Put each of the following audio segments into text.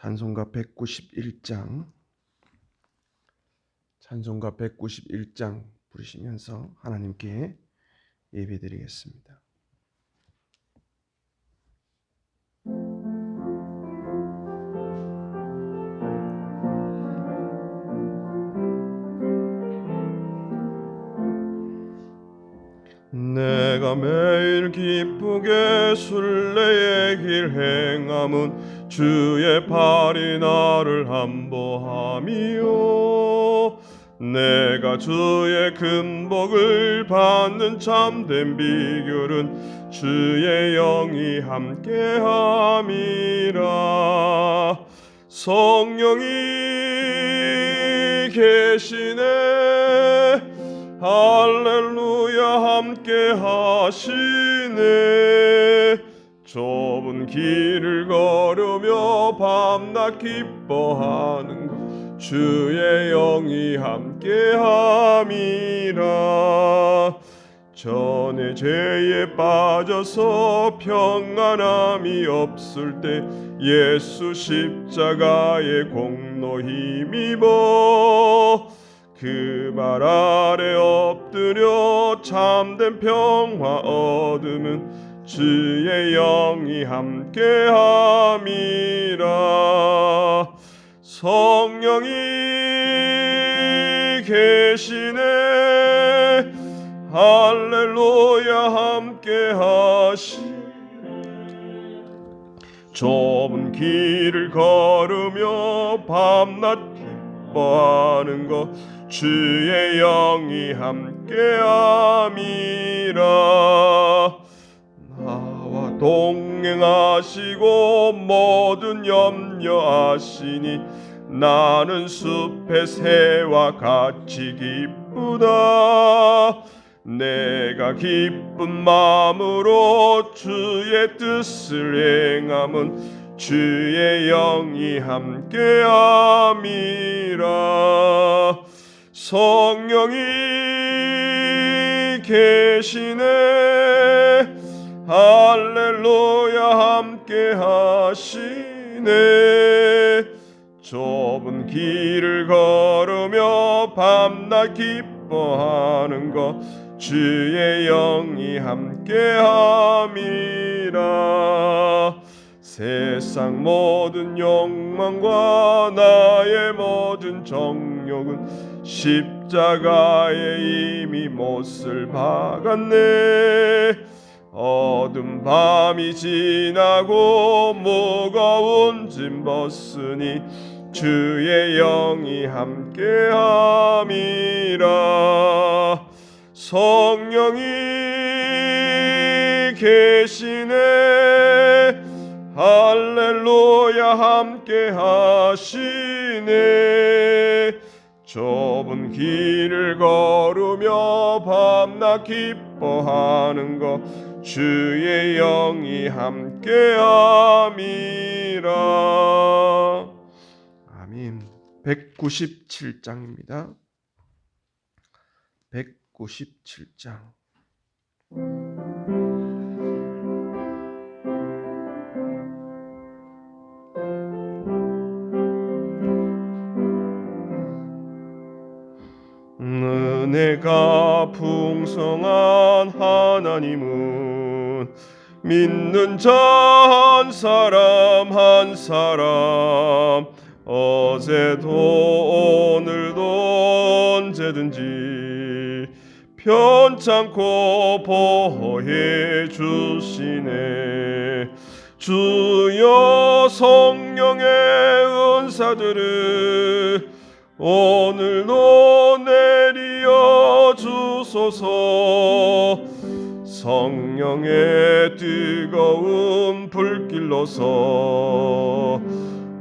찬송가 191장 부르시면서 하나님께 예배드리겠습니다. 내가 매일 기쁘게 순례의 길 행함은 주의 팔이 나를 함보함이요, 내가 주의 큰 복을 받는 참된 비결은 주의 영이 함께함이라. 성령이 계시네, 할렐루야 함께 하시네. 좁은 길을 걸으며 밤낮 기뻐하는 것 주의 영이 함께 함이라. 전에 죄에 빠져서 평안함이 없을 때 예수 십자가의 공로 힘입어 그 발 아래 엎드려 참된 평화 얻으면 주의 영이 함께함이라. 성령이 계시네, 할렐루야 함께하시네. 좁은 길을 걸으며 밤낮 기뻐하는 것 주의 영이 함께함이라. 나와 동행하시고 모든 염려 아시니 나는 숲의 새와 같이 기쁘다. 내가 기쁜 마음으로 주의 뜻을 행함은 주의 영이 함께함이라. 성령이 계시네, 할렐루야 함께하시네. 좁은 길을 걸으며 밤낮 기뻐하는 것 주의 영이 함께함이라. 세상 모든 욕망과 나의 모든 정욕은 십자가에 이미 못을 박았네. 어둠 밤이 지나고 무거운 짐 벗으니 주의 영이 함께함이라. 성령이 계시네, 할렐루야 함께하시네. 좁은 길을 걸으며 밤낮 기뻐하는 것 주의 영이 함께함이라. 아멘. 197장입니다. 197장. 은혜가 풍성한 하나님은 믿는 자 한 사람 한 사람 어제도 오늘도 언제든지 편찮고 보호해 주시네. 주여 성령의 은사들을 오늘도 내리어 주소서. 성령의 뜨거운 불길로서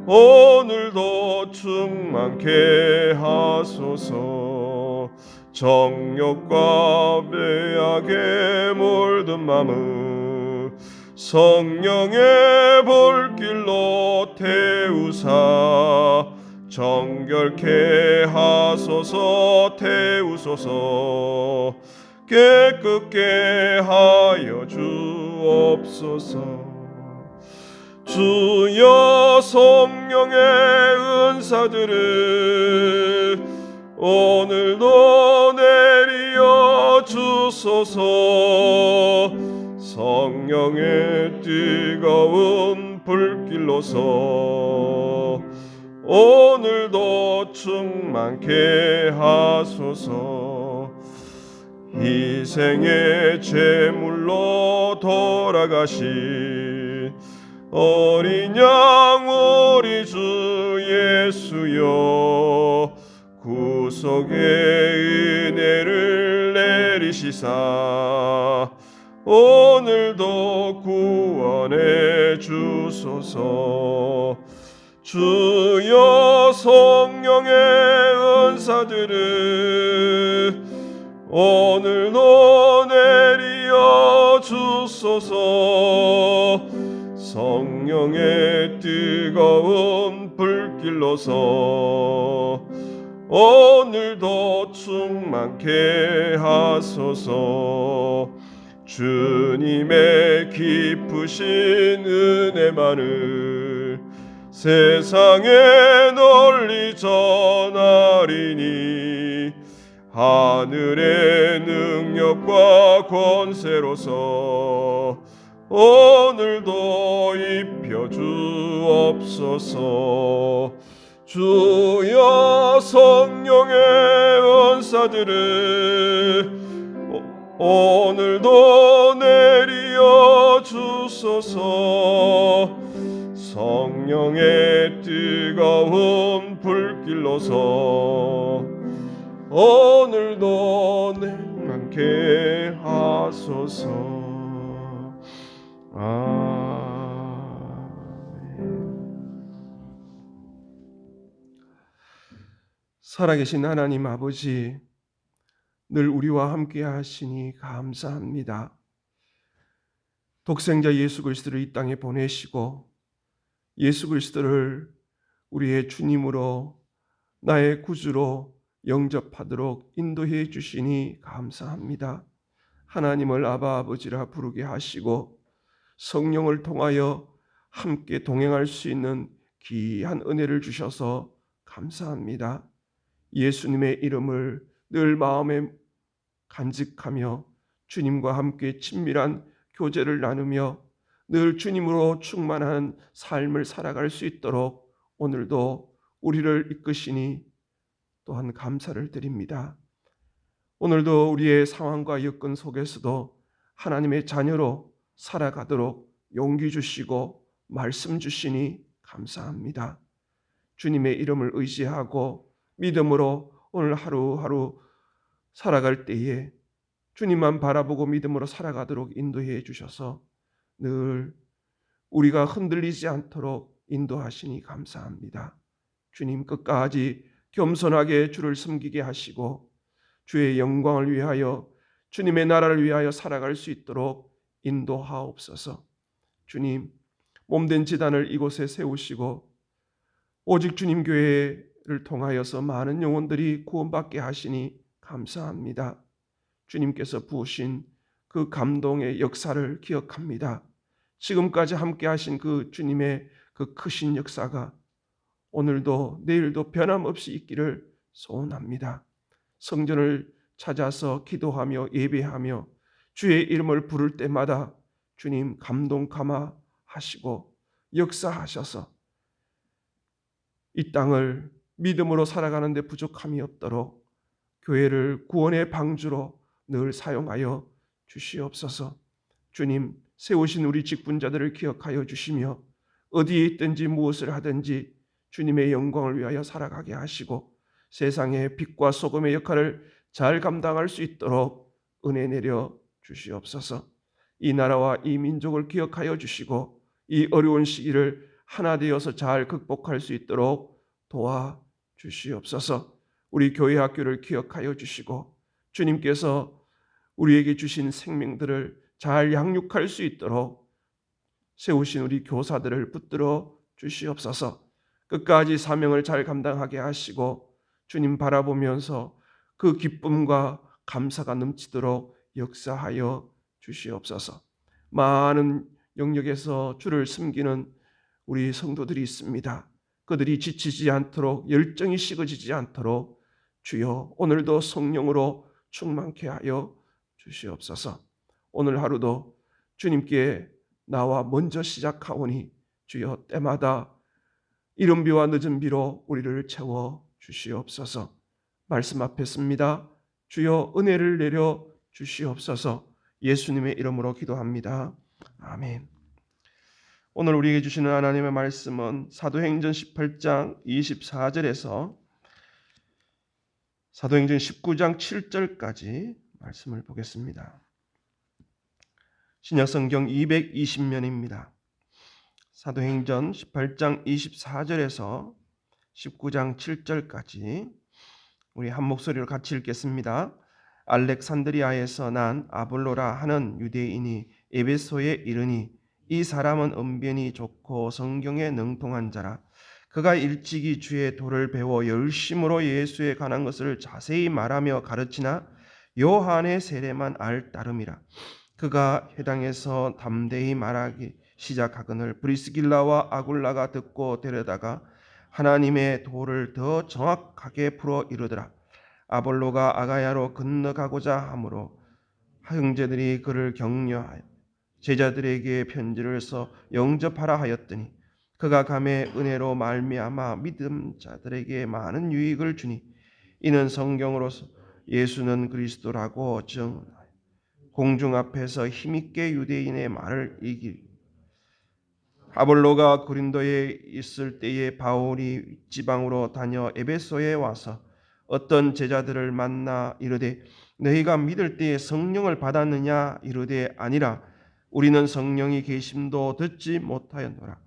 오늘도 충만케 하소서. 정욕과 배악에 물든 마음을 성령의 불길로 태우사 정결케 하소서. 태우소서. 깨끗게 하여 주옵소서. 주여 성령의 은사들을 오늘도 내리어 주소서. 성령의 뜨거운 불길로서 오늘도 충만케 하소서. 희생의 제물로 돌아가신 어린 양 우리 주 예수여, 구속의 은혜를 내리시사 오늘도 구원해 주소서. 주여 성령의 은사들을 오늘도 내리어 주소서. 성령의 뜨거운 불길로서 오늘도 충만케 하소서. 주님의 깊으신 은혜만을 세상에 널리 전하리니 하늘의 능력과 권세로서 오늘도 입혀 주옵소서. 주여 성령의 은사들을 오늘도 내리어 주소서. 성령의 뜨거운 불길로서 오늘도 충만케 하소서. 살아계신 하나님 아버지, 늘 우리와 함께 하시니 감사합니다. 독생자 예수 그리스도를 이 땅에 보내시고 예수 그리스도를 우리의 주님으로 나의 구주로 영접하도록 인도해 주시니 감사합니다. 하나님을 아바 아버지라 부르게 하시고 성령을 통하여 함께 동행할 수 있는 귀한 은혜를 주셔서 감사합니다. 예수님의 이름을 늘 마음에 간직하며 주님과 함께 친밀한 교제를 나누며 늘 주님으로 충만한 삶을 살아갈 수 있도록 오늘도 우리를 이끄시니 또한 감사를 드립니다. 오늘도 우리의 상황과 여건 속에서도 하나님의 자녀로 살아가도록 용기 주시고 말씀 주시니 감사합니다. 주님의 이름을 의지하고 믿음으로 오늘 하루하루 살아갈 때에 주님만 바라보고 믿음으로 살아가도록 인도해 주셔서 늘 우리가 흔들리지 않도록 인도하시니 감사합니다. 주님 끝까지 겸손하게 주를 섬기게 하시고 주의 영광을 위하여 주님의 나라를 위하여 살아갈 수 있도록 인도하옵소서. 주님 몸된 지단을 이곳에 세우시고 오직 주님 교회를 통하여서 많은 영혼들이 구원받게 하시니 감사합니다. 주님께서 부으신 그 감동의 역사를 기억합니다. 지금까지 함께 하신 그 주님의 그 크신 역사가 오늘도 내일도 변함없이 있기를 소원합니다. 성전을 찾아서 기도하며 예배하며 주의 이름을 부를 때마다 주님 감동 감화하시고 역사하셔서 이 땅을 믿음으로 살아가는 데 부족함이 없도록 교회를 구원의 방주로 늘 사용하여 주시옵소서. 주님 세우신 우리 직분자들을 기억하여 주시며 어디에 있든지 무엇을 하든지 주님의 영광을 위하여 살아가게 하시고 세상의 빛과 소금의 역할을 잘 감당할 수 있도록 은혜 내려 주시옵소서. 이 나라와 이 민족을 기억하여 주시고 이 어려운 시기를 하나 되어서 잘 극복할 수 있도록 도와 주시옵소서. 우리 교회 학교를 기억하여 주시고 주님께서 우리에게 주신 생명들을 잘 양육할 수 있도록 세우신 우리 교사들을 붙들어 주시옵소서. 끝까지 사명을 잘 감당하게 하시고 주님 바라보면서 그 기쁨과 감사가 넘치도록 역사하여 주시옵소서. 많은 영역에서 주를 섬기는 우리 성도들이 있습니다. 그들이 지치지 않도록, 열정이 식어지지 않도록 주여 오늘도 성령으로 충만케 하여 주시옵소서. 오늘 하루도 주님께 나와 먼저 시작하오니 주여 때마다 이른 비와 늦은 비로 우리를 채워 주시옵소서. 말씀 앞에 씁니다. 주여 은혜를 내려 주시옵소서. 예수님의 이름으로 기도합니다. 아멘. 오늘 우리에게 주시는 하나님의 말씀은 사도행전 18장 24절에서 사도행전 19장 7절까지 말씀을 보겠습니다. 신약성경 220면입니다. 사도행전 18장 24절에서 19장 7절까지 우리 한 목소리로 같이 읽겠습니다. 알렉산드리아에서 난 아볼로라 하는 유대인이 에베소에 이르니 이 사람은 언변이 좋고 성경에 능통한 자라. 그가 일찍이 주의 도를 배워 열심으로 예수에 관한 것을 자세히 말하며 가르치나 요한의 세례만 알 따름이라. 그가 회당에서 담대히 말하기 시작하거늘 브리스길라와 아굴라가 듣고 데려다가 하나님의 도를 더 정확하게 풀어 이르더라. 아볼로가 아가야로 건너가고자 하므로 형제들이 그를 격려하여 제자들에게 편지를 써 영접하라 하였더니 그가 감에 은혜로 말미암아 믿음 자들에게 많은 유익을 주니 이는 성경으로서 예수는 그리스도라고 증언하여 공중 앞에서 힘있게 유대인의 말을 이기. 아볼로가 고린도에 있을 때에 바울이 지방으로 다녀 에베소에 와서 어떤 제자들을 만나 이르되 너희가 믿을 때에 성령을 받았느냐 이르되 아니라 우리는 성령이 계심도 듣지 못하였노라.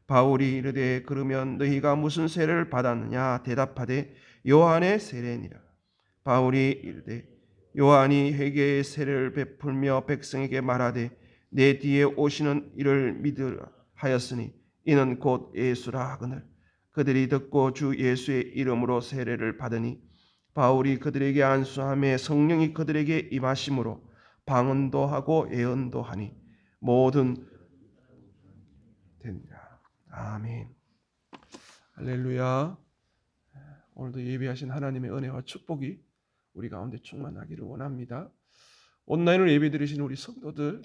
바울이 이르되 그러면 너희가 무슨 세례를 받았느냐 대답하되 요한의 세례니라. 바울이 이르되 요한이 회개의 세례를 베풀며 백성에게 말하되 내 뒤에 오시는 이를 믿으라 하였으니 이는 곧 예수라 하거늘 그들이 듣고 주 예수의 이름으로 세례를 받으니 바울이 그들에게 안수하며 성령이 그들에게 임하심으로 방언도 하고 예언도 하니 모든 되니라. 아멘. 할렐루야. 오늘도 예배하신 하나님의 은혜와 축복이 우리 가운데 충만하기를 원합니다. 온라인으로 예배드리시는 우리 성도들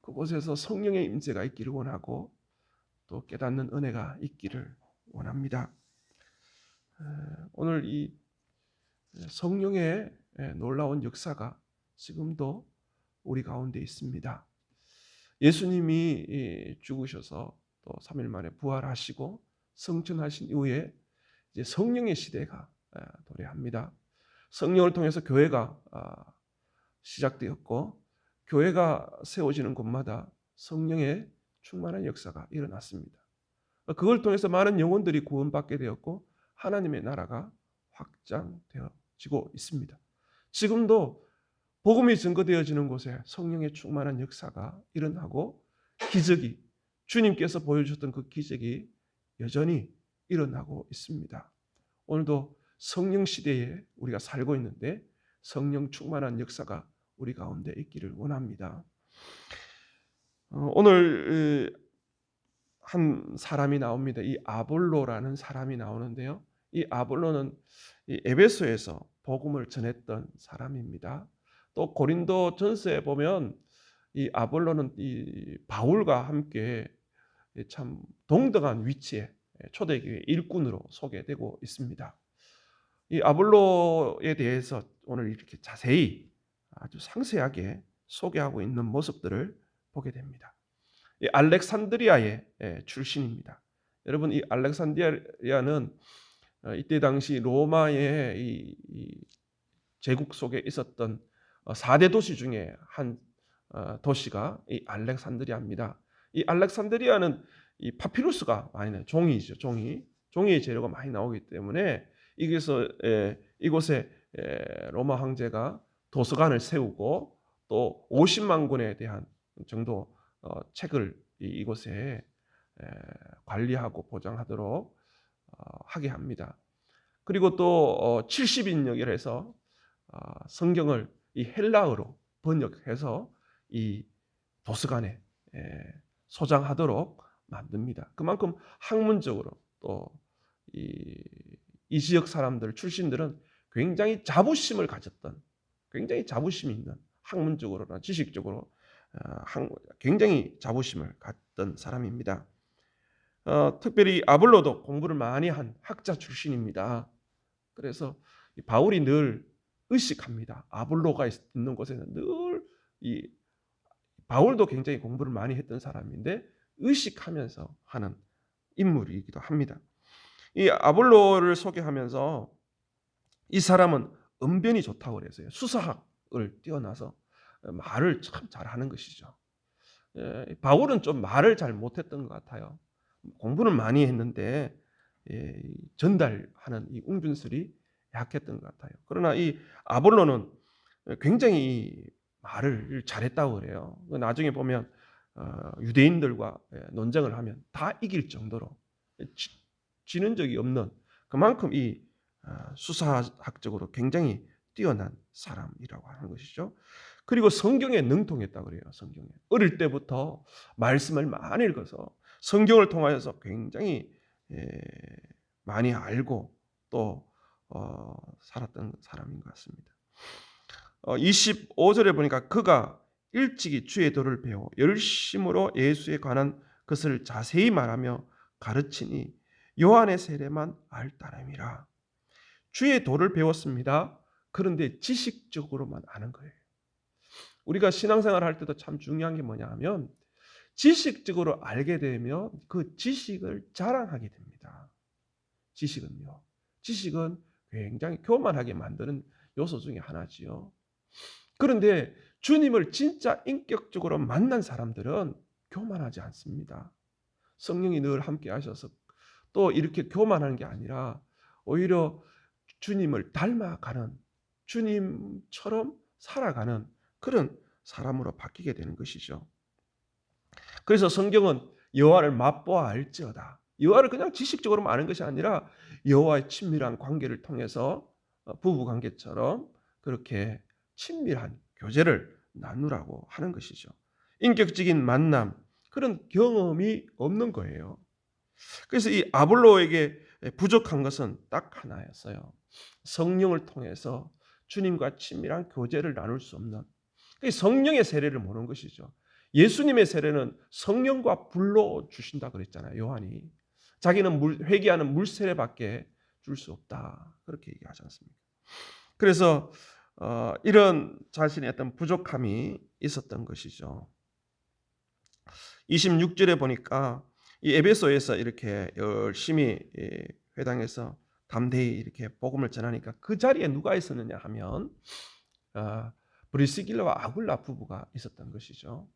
그곳에서 성령의 임재가 있기를 원하고 또 깨닫는 은혜가 있기를 원합니다. 오늘 이 성령의 놀라운 역사가 지금도 우리 가운데 있습니다. 예수님이 죽으셔서 또 3일 만에 부활하시고 승천하신 이후에 이제 성령의 시대가 도래합니다. 성령을 통해서 교회가 시작되었고 교회가 세워지는 곳마다 성령의 충만한 역사가 일어났습니다. 그걸 통해서 많은 영혼들이 구원받게 되었고 하나님의 나라가 확장되어지고 있습니다. 지금도 복음이 증거되어지는 곳에 성령의 충만한 역사가 일어나고 기적이 주님께서 보여주셨던 그 기적이 여전히 일어나고 있습니다. 오늘도 성령 시대에 우리가 살고 있는데 성령 충만한 역사가 우리 가운데 있기를 원합니다. 오늘 한 사람이 나옵니다. 이 아볼로라는 사람이 나오는데요. 이 아볼로는 이 에베소에서 복음을 전했던 사람입니다. 또 고린도 전서에 보면 이 아볼로는 이 바울과 함께 참 동등한 위치에 초대교회 일꾼으로 소개되고 있습니다. 이 아볼로에 대해서 오늘 이렇게 자세히 아주 상세하게 소개하고 있는 모습들을 보게 됩니다. 이 알렉산드리아의 출신입니다. 여러분 이 알렉산드리아는 이때 당시 로마의 이 제국 속에 있었던 4대 도시 중에 한 도시가 이 알렉산드리아입니다. 이 알렉산드리아는 이 파피루스가 많이 나요. 종이죠. 종이의 재료가 많이 나오기 때문에 이곳에 로마 황제가 도서관을 세우고 또 50만 권에 대한 정도 책을 이곳에 관리하고 보장하도록 하게 합니다. 그리고 또 70인역이라 해서 성경을 이 헬라어로 번역해서 이 도서관에 소장하도록 만듭니다. 그만큼 학문적으로 또 이 지역 사람들 출신들은 굉장히 자부심을 가졌던, 굉장히 자부심이 있는, 학문적으로나 지식적으로 굉장히 자부심을 갖던 사람입니다. 특별히 아볼로도 공부를 많이 한 학자 출신입니다. 그래서 바울이 늘 의식합니다. 아볼로가 있는 곳에는 늘 바울도 굉장히 공부를 많이 했던 사람인데 의식하면서 하는 인물이기도 합니다. 이 아볼로를 소개하면서 이 사람은 언변이 좋다고 그랬어요. 수사학을 뛰어나서 말을 참 잘하는 것이죠. 바울은 좀 말을 잘 못했던 것 같아요. 공부는 많이 했는데 전달하는 이 웅변술이 약했던 것 같아요. 그러나 이 아볼로는 굉장히 말을 잘했다고 그래요. 나중에 보면 유대인들과 논쟁을 하면 다 이길 정도로 지는 적이 없는, 그만큼 이 수사학적으로 굉장히 뛰어난 사람이라고 하는 것이죠. 그리고 성경에 능통했다고 그래요. 성경에 어릴 때부터 말씀을 많이 읽어서 성경을 통하여서 굉장히 많이 알고 또 살았던 사람인 것 같습니다. 25절에 보니까 그가 일찍이 주의 도를 배워 열심으로 예수에 관한 것을 자세히 말하며 가르치니 요한의 세례만 알 따름이라. 주의 도를 배웠습니다. 그런데 지식적으로만 아는 거예요. 우리가 신앙생활 할 때도 참 중요한 게 뭐냐 하면 지식적으로 알게 되면 그 지식을 자랑하게 됩니다. 지식은 굉장히 교만하게 만드는 요소 중에 하나지요. 그런데 주님을 진짜 인격적으로 만난 사람들은 교만하지 않습니다. 성령이 늘 함께 하셔서 또 이렇게 교만하는 게 아니라 오히려 주님을 닮아가는, 주님처럼 살아가는 그런 사람으로 바뀌게 되는 것이죠. 그래서 성경은 여호와를 맛보아 알지어다. 여호와를 그냥 지식적으로 아는 것이 아니라 여호와의 친밀한 관계를 통해서 부부 관계처럼 그렇게 친밀한 교제를 나누라고 하는 것이죠. 인격적인 만남, 그런 경험이 없는 거예요. 그래서 이 아볼로에게 부족한 것은 딱 하나였어요. 성령을 통해서 주님과 친밀한 교제를 나눌 수 없는, 성령의 세례를 모르는 것이죠. 예수님의 세례는 성령과 불로 주신다 그랬잖아요. 요한이 자기는 회개하는 물 세례밖에 줄 수 없다 그렇게 얘기하지 않습니까? 그래서 이런 자신의 어떤 부족함이 있었던 것이죠. 26절에 보니까 이 에베소에서 이렇게 열심히 회당에서 담대히 이렇게 복음을 전하니까 그 자리에 누가 있었느냐 하면 브리스길라와 아굴라 부부가 있었던 것이죠.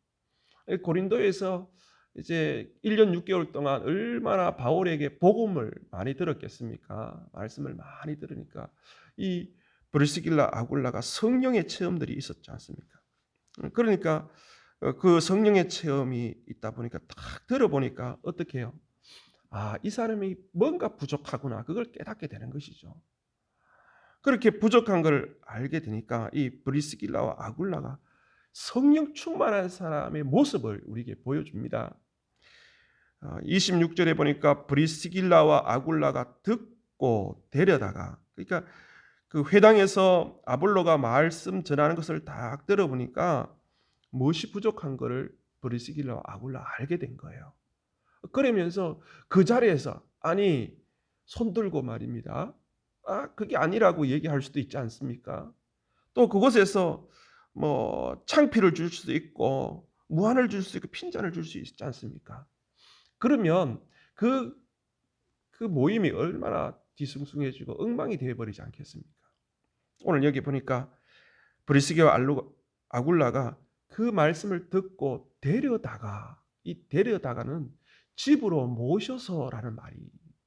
고린도에서 이제 1년 6개월 동안 얼마나 바울에게 복음을 많이 들었겠습니까? 말씀을 많이 들으니까 이 브리스길라 아굴라가 성령의 체험들이 있었지 않습니까? 그러니까 그 성령의 체험이 있다 보니까 딱 들어보니까 어떻게 해요? 이 사람이 뭔가 부족하구나, 그걸 깨닫게 되는 것이죠. 그렇게 부족한 걸 알게 되니까 이 브리스길라와 아굴라가 성령 충만한 사람의 모습을 우리에게 보여줍니다. 26절에 보니까 브리스길라와 아굴라가 듣고 데려다가, 그러니까 그 회당에서 아볼로가 말씀 전하는 것을 딱 들어보니까 무엇이 부족한 것을 브리스길라와 아굴라 알게 된 거예요. 그러면서 그 자리에서 손 들고 말입니다. 그게 아니라고 얘기할 수도 있지 않습니까? 또 그곳에서 창피를 줄 수도 있고 무한을 줄 수 있고 핀잔을 줄 수 있지 않습니까? 그러면 그 모임이 얼마나 뒤숭숭해지고 엉망이 되어버리지 않겠습니까? 오늘 여기 보니까 브리스길라와 아굴라가 그 말씀을 듣고 데려다가, 이 데려다가는 집으로 모셔서라는 말이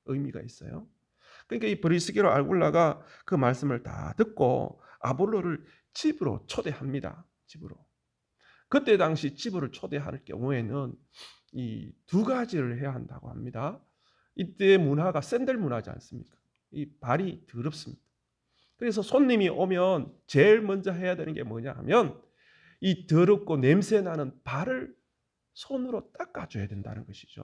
의미가 있어요. 그러니까 이 브리스길라와 아굴라가 그 말씀을 다 듣고 아볼로를 집으로 초대합니다. 집으로. 그때 당시 집으로 초대할 경우에는 이 두 가지를 해야 한다고 합니다. 이때 문화가 샌들 문화지 않습니까? 이 발이 더럽습니다. 그래서 손님이 오면 제일 먼저 해야 되는 게 뭐냐 하면 이 더럽고 냄새 나는 발을 손으로 닦아줘야 된다는 것이죠.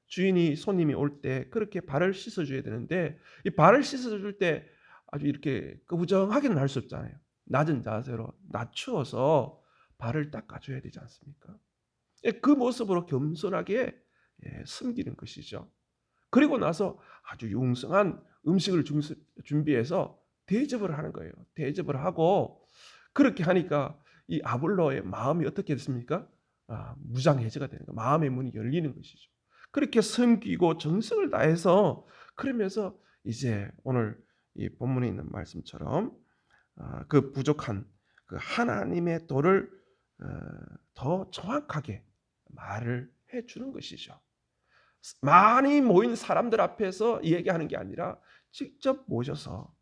주인이 손님이 올 때 그렇게 발을 씻어줘야 되는데 이 발을 씻어줄 때 아주 이렇게 끄부정하게는 할 수 없잖아요. 낮은 자세로 낮추어서 발을 닦아줘야 되지 않습니까? 그 모습으로 겸손하게 섬기는 것이죠. 그리고 나서 아주 융성한 음식을 준비해서 대접을 하는 거예요. 대접을 하고 그렇게 하니까 이 아볼로의 마음이 어떻게 됐습니까? 무장해제가 되는 거예요. 마음의 문이 열리는 것이죠. 그렇게 섬기고 정성을 다해서 그러면서 이제 오늘 이 본문에 있는 말씀처럼 그 부족한 그 하나님의 도를 더 정확하게 말을 해주는 것이죠. 많이 모인 사람들 앞에서 얘기하는 게 아니라 직접 모셔서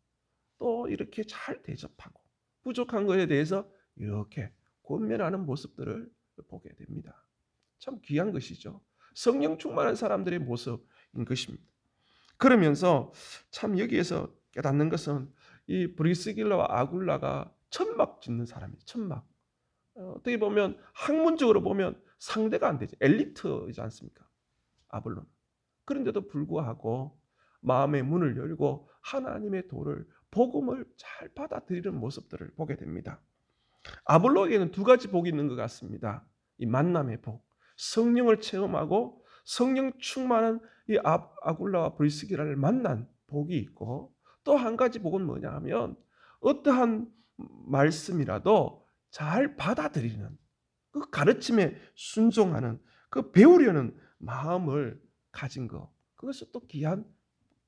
또 이렇게 잘 대접하고 부족한 것에 대해서 이렇게 권면하는 모습들을 보게 됩니다. 참 귀한 것이죠. 성령 충만한 사람들의 모습인 것입니다. 그러면서 참 여기에서 깨닫는 것은 이 브리스길라와 아굴라가 천막 짓는 사람이에요. 천막. 어떻게 보면 학문적으로 보면 상대가 안 되죠. 엘리트이지 않습니까? 아볼로는. 그런데도 불구하고 마음의 문을 열고 하나님의 도를 복음을 잘 받아들이는 모습들을 보게 됩니다. 아볼로에게는 두 가지 복이 있는 것 같습니다. 이 만남의 복, 성령을 체험하고 성령 충만한 이 아굴라와 브리스기라를 만난 복이 있고 또 한 가지 복은 뭐냐 하면 어떠한 말씀이라도 잘 받아들이는 그 가르침에 순종하는 그 배우려는 마음을 가진 것, 그것이 또 귀한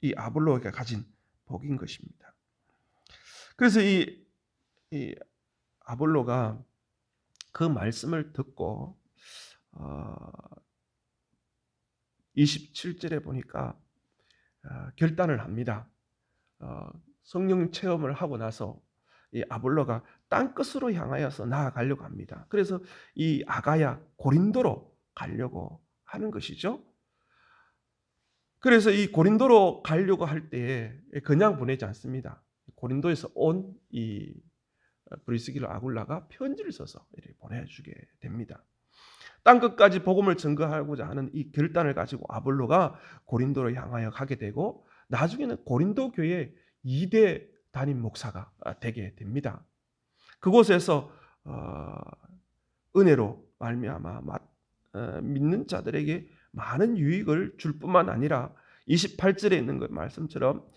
이 아볼로가 가진 복인 것입니다. 그래서 이 아볼로가 그 말씀을 듣고 27절에 보니까 결단을 합니다. 성령 체험을 하고 나서 이 아볼로가 땅끝으로 향하여서 나아가려고 합니다. 그래서 이 아가야 고린도로 가려고 하는 것이죠. 그래서 이 고린도로 가려고 할 때에 그냥 보내지 않습니다. 고린도에서 온 이 브리스길라 아굴라가 편지를 써서 이렇게 보내주게 됩니다. 땅끝까지 복음을 증거하고자 하는 이 결단을 가지고 아볼로가 고린도로 향하여 가게 되고 나중에는 고린도 교회 2대 담임 목사가 되게 됩니다. 그곳에서 은혜로 말미암아 믿는 자들에게 많은 유익을 줄 뿐만 아니라 28절에 있는 그 말씀처럼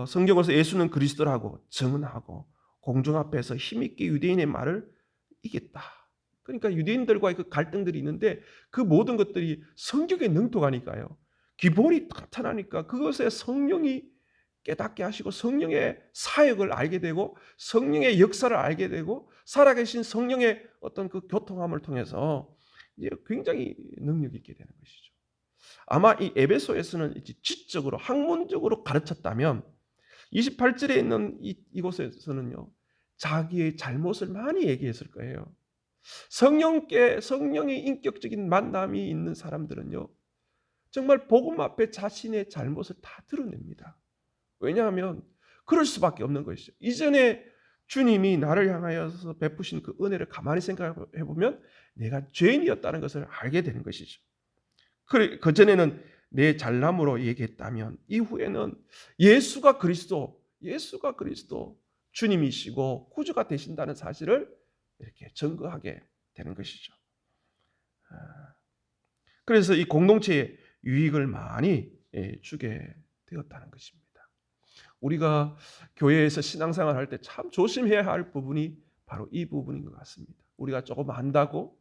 성경에서 예수는 그리스도라고 증언하고 공중 앞에서 힘있게 유대인의 말을 이겼다. 그러니까 유대인들과의 그 갈등들이 있는데 그 모든 것들이 성경에 능통하니까요. 기본이 탄탄하니까 그것에 성령이 깨닫게 하시고 성령의 사역을 알게 되고 성령의 역사를 알게 되고 살아계신 성령의 어떤 그 교통함을 통해서 이제 굉장히 능력 있게 되는 것이죠. 아마 이 에베소에서는 지적으로 학문적으로 가르쳤다면 28절에 있는 이곳에서는요. 자기의 잘못을 많이 얘기했을 거예요. 성령의 인격적인 만남이 있는 사람들은요. 정말 복음 앞에 자신의 잘못을 다 드러냅니다. 왜냐하면 그럴 수밖에 없는 것이죠. 이전에 주님이 나를 향하여서 베푸신 그 은혜를 가만히 생각해 보면 내가 죄인이었다는 것을 알게 되는 것이죠. 그 전에는 내 잘남으로 얘기했다면 이후에는 예수가 그리스도 주님이시고 구주가 되신다는 사실을 이렇게 증거하게 되는 것이죠. 그래서 이 공동체에 유익을 많이 주게 되었다는 것입니다. 우리가 교회에서 신앙생활 할 때 참 조심해야 할 부분이 바로 이 부분인 것 같습니다. 우리가 조금 안다고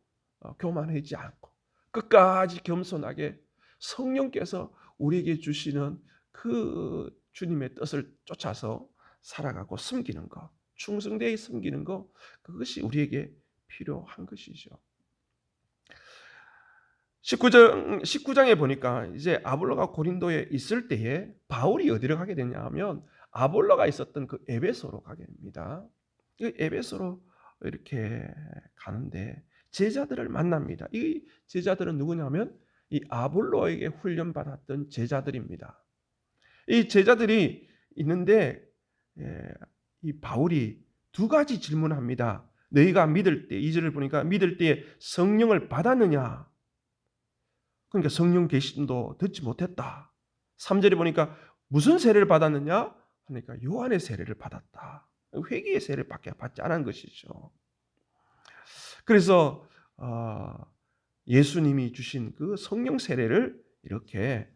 교만하지 않고 끝까지 겸손하게 성령께서 우리에게 주시는 그 주님의 뜻을 쫓아서 살아가고 섬기는 것, 충성되이 섬기는 것, 그것이 우리에게 필요한 것이죠. 19장에 보니까 이제 아볼로가 고린도에 있을 때에 바울이 어디로 가게 되냐 하면 아볼로가 있었던 그 에베소로 가게 됩니다. 그 에베소로 이렇게 가는데 제자들을 만납니다. 이 제자들은 누구냐면 이 아볼로에게 훈련받았던 제자들입니다. 이 제자들이 있는데 이 바울이 두 가지 질문합니다. 너희가 믿을 때, 2절을 보니까 믿을 때에 성령을 받았느냐? 그러니까 성령 계심도 듣지 못했다. 3절에 보니까 무슨 세례를 받았느냐? 그러니까 요한의 세례를 받았다. 회개의 세례를 받지 않은 것이죠. 그래서 예수님이 주신 그 성령 세례를 이렇게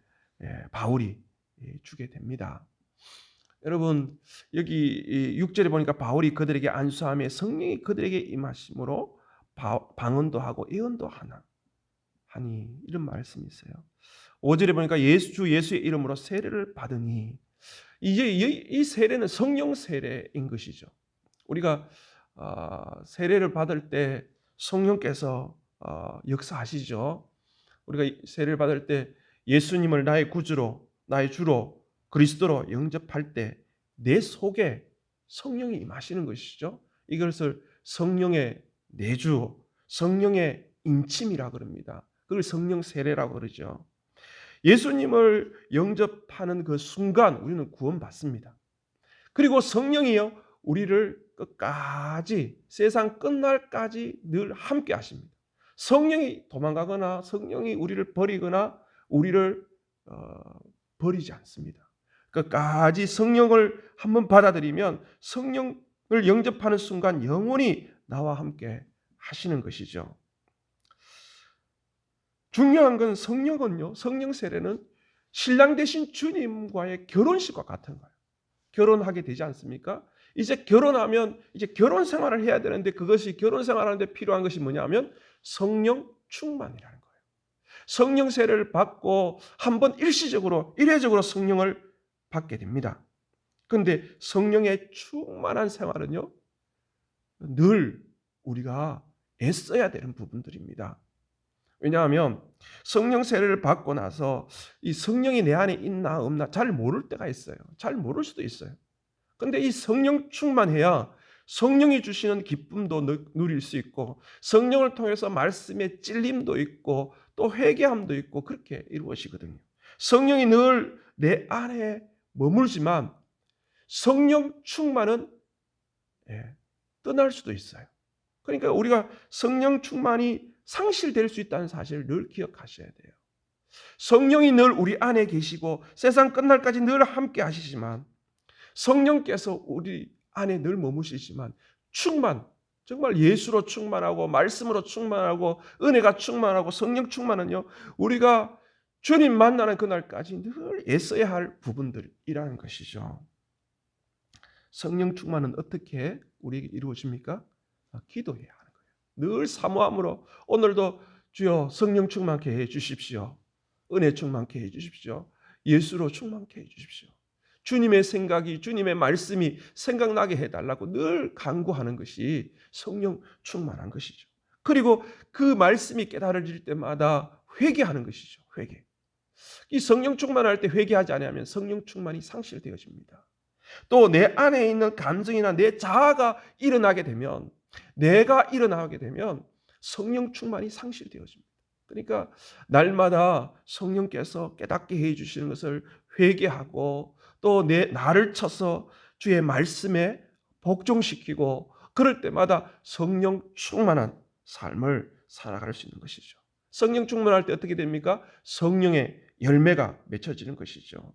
바울이 주게 됩니다. 여러분 여기 6절에 보니까 바울이 그들에게 안수하며 성령이 그들에게 임하심으로 방언도 하고 예언도 하니 이런 말씀이 있어요. 5절에 보니까 주 예수의 이름으로 세례를 받으니 이제 이 세례는 성령 세례인 것이죠. 우리가 세례를 받을 때 성령께서 역사하시죠. 우리가 세례를 받을 때 예수님을 나의 구주로 나의 주로 그리스도로 영접할 때 내 속에 성령이 임하시는 것이죠. 이것을 성령의 내주, 성령의 인침이라 그럽니다. 그걸 성령 세례라고 그러죠. 예수님을 영접하는 그 순간 우리는 구원받습니다. 그리고 성령이요 우리를 끝까지 세상 끝날까지 늘 함께 하십니다. 성령이 도망가거나 성령이 우리를 버리거나 우리를 버리지 않습니다. 끝까지 성령을 한번 받아들이면 성령을 영접하는 순간 영원히 나와 함께 하시는 것이죠. 중요한 건 성령은요, 성령 세례는 신랑 되신 주님과의 결혼식과 같은 거예요. 결혼하게 되지 않습니까? 이제 결혼하면 이제 결혼 생활을 해야 되는데 그것이 결혼 생활하는데 필요한 것이 뭐냐면 성령 충만이라는 거예요. 성령 세례를 받고 한번 일시적으로 이례적으로 성령을 받게 됩니다. 그런데 성령의 충만한 생활은요, 늘 우리가 애써야 되는 부분들입니다. 왜냐하면 성령 세례를 받고 나서 이 성령이 내 안에 있나 없나 잘 모를 때가 있어요. 잘 모를 수도 있어요. 그런데 이 성령 충만해야 성령이 주시는 기쁨도 누릴 수 있고 성령을 통해서 말씀의 찔림도 있고 또 회개함도 있고 그렇게 이루어지거든요. 성령이 늘 내 안에 머물지만 성령 충만은 떠날 수도 있어요. 그러니까 우리가 성령 충만이 상실될 수 있다는 사실을 늘 기억하셔야 돼요. 성령이 늘 우리 안에 계시고 세상 끝날까지 늘 함께 하시지만 성령께서 우리 안에 늘 머무시지만 정말 예수로 충만하고 말씀으로 충만하고 은혜가 충만하고 성령 충만은요 우리가 주님 만나는 그날까지 늘 애써야 할 부분들이라는 것이죠. 성령 충만은 어떻게 우리에게 이루어집니까? 기도해야 하는 거예요. 늘 사모함으로 오늘도 주여 성령 충만케 해 주십시오. 은혜 충만케 해 주십시오. 예수로 충만케 해 주십시오. 주님의 생각이 주님의 말씀이 생각나게 해달라고 늘 간구하는 것이 성령 충만한 것이죠. 그리고 그 말씀이 깨달아질 때마다 회개하는 것이죠. 회개. 이 성령 충만할 때 회개하지 않으면 성령 충만이 상실되어집니다. 또 내 안에 있는 감정이나 내 자아가 일어나게 되면 내가 일어나게 되면 성령 충만이 상실되어집니다. 그러니까 날마다 성령께서 깨닫게 해주시는 것을 회개하고 또 나를 쳐서 주의 말씀에 복종시키고 그럴 때마다 성령 충만한 삶을 살아갈 수 있는 것이죠. 성령 충만할 때 어떻게 됩니까? 성령의 열매가 맺혀지는 것이죠.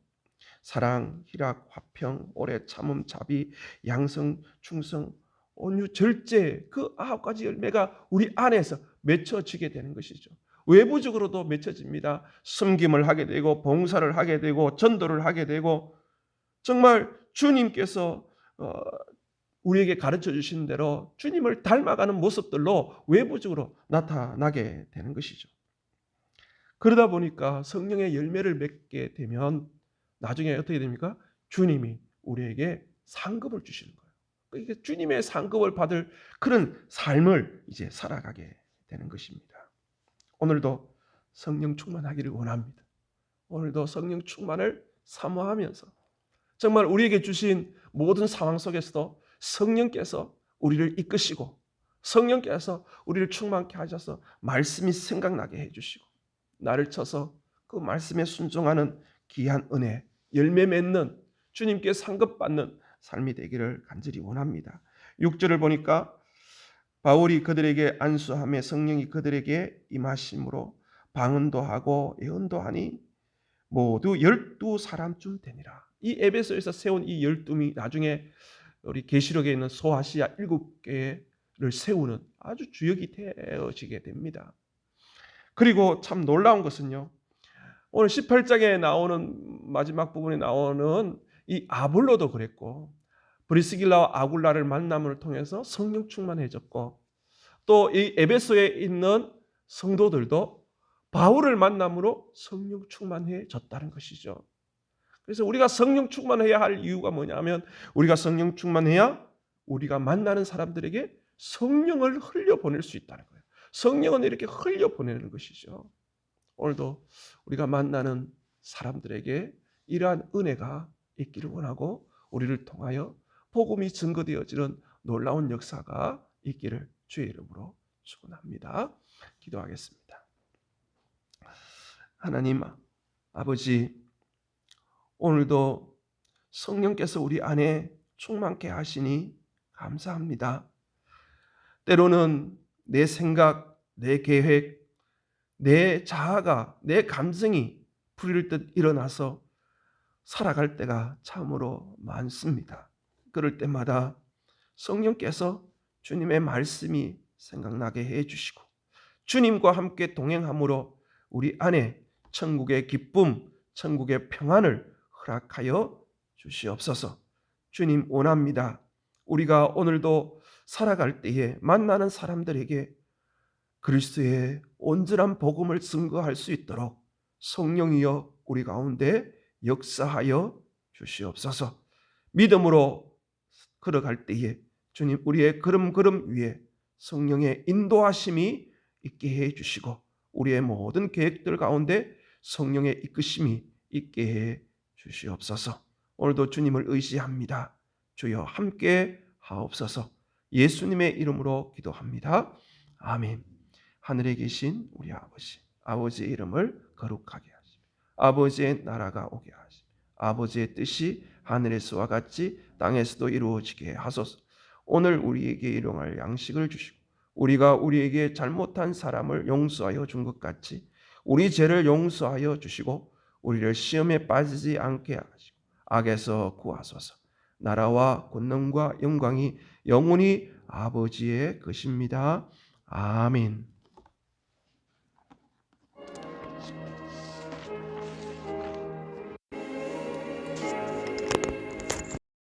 사랑, 희락, 화평, 오래 참음, 자비, 양성, 충성, 온유, 절제 그 9가지 열매가 우리 안에서 맺혀지게 되는 것이죠. 외부적으로도 맺혀집니다. 섬김을 하게 되고 봉사를 하게 되고 전도를 하게 되고 정말 주님께서 우리에게 가르쳐 주신 대로 주님을 닮아가는 모습들로 외부적으로 나타나게 되는 것이죠. 그러다 보니까 성령의 열매를 맺게 되면 나중에 어떻게 됩니까? 주님이 우리에게 상급을 주시는 거예요. 그러니까 주님의 상급을 받을 그런 삶을 이제 살아가게 되는 것입니다. 오늘도 성령 충만하기를 원합니다. 오늘도 성령 충만을 사모하면서 정말 우리에게 주신 모든 상황 속에서도 성령께서 우리를 이끄시고 성령께서 우리를 충만케 하셔서 말씀이 생각나게 해주시고 나를 쳐서 그 말씀에 순종하는 귀한 은혜, 열매 맺는 주님께 상급받는 삶이 되기를 간절히 원합니다. 6절을 보니까 바울이 그들에게 안수하며 성령이 그들에게 임하심으로 방언도 하고 예언도 하니 모두 12사람쯤 되니라. 이 에베소에서 세운 이 12이 나중에 우리 계시록에 있는 소아시아 7개를 세우는 아주 주역이 되어지게 됩니다. 그리고 참 놀라운 것은요, 오늘 18장에 나오는 마지막 부분에 나오는 이 아볼로도 그랬고 브리스길라와 아굴라를 만남을 통해서 성령 충만해졌고, 또 이 에베소에 있는 성도들도 바울을 만남으로 성령 충만해졌다는 것이죠. 그래서 우리가 성령 충만해야 할 이유가 뭐냐면, 우리가 성령 충만해야 우리가 만나는 사람들에게 성령을 흘려보낼 수 있다는 거예요. 성령은 이렇게 흘려보내는 것이죠. 오늘도 우리가 만나는 사람들에게 이러한 은혜가 있기를 원하고, 우리를 통하여 복음이 증거되어지는 놀라운 역사가 있기를 주의 이름으로 축원합니다. 기도하겠습니다. 하나님 아버지, 오늘도 성령께서 우리 안에 충만케 하시니 감사합니다. 때로는 내 생각, 내 계획, 내 자아가, 내 감정이 부릴 듯 일어나서 살아갈 때가 참으로 많습니다. 그럴 때마다 성령께서 주님의 말씀이 생각나게 해주시고, 주님과 함께 동행함으로 우리 안에 천국의 기쁨, 천국의 평안을 허락하여 주시옵소서. 주님 원합니다. 우리가 오늘도 살아갈 때에 만나는 사람들에게 그리스도의 온전한 복음을 증거할 수 있도록 성령이여 우리 가운데 역사하여 주시옵소서. 믿음으로 걸어갈 때에 주님 우리의 걸음걸음 위에 성령의 인도하심이 있게 해 주시고, 우리의 모든 계획들 가운데 성령의 이끄심이 있게 해 주시옵소서. 오늘도 주님을 의지합니다. 주여 함께 하옵소서. 예수님의 이름으로 기도합니다. 아멘. 하늘에 계신 우리 아버지, 아버지의 이름을 거룩하게 하시고 아버지의 나라가 오게 하시고 아버지의 뜻이 하늘에서와 같이 땅에서도 이루어지게 하소서. 오늘 우리에게 일용할 양식을 주시고, 우리가 우리에게 잘못한 사람을 용서하여 준 것 같이 우리 죄를 용서하여 주시고, 우리를 시험에 빠지지 않게 하시고 악에서 구하소서. 나라와 권능과 영광이 영원히 아버지의 것입니다. 아멘.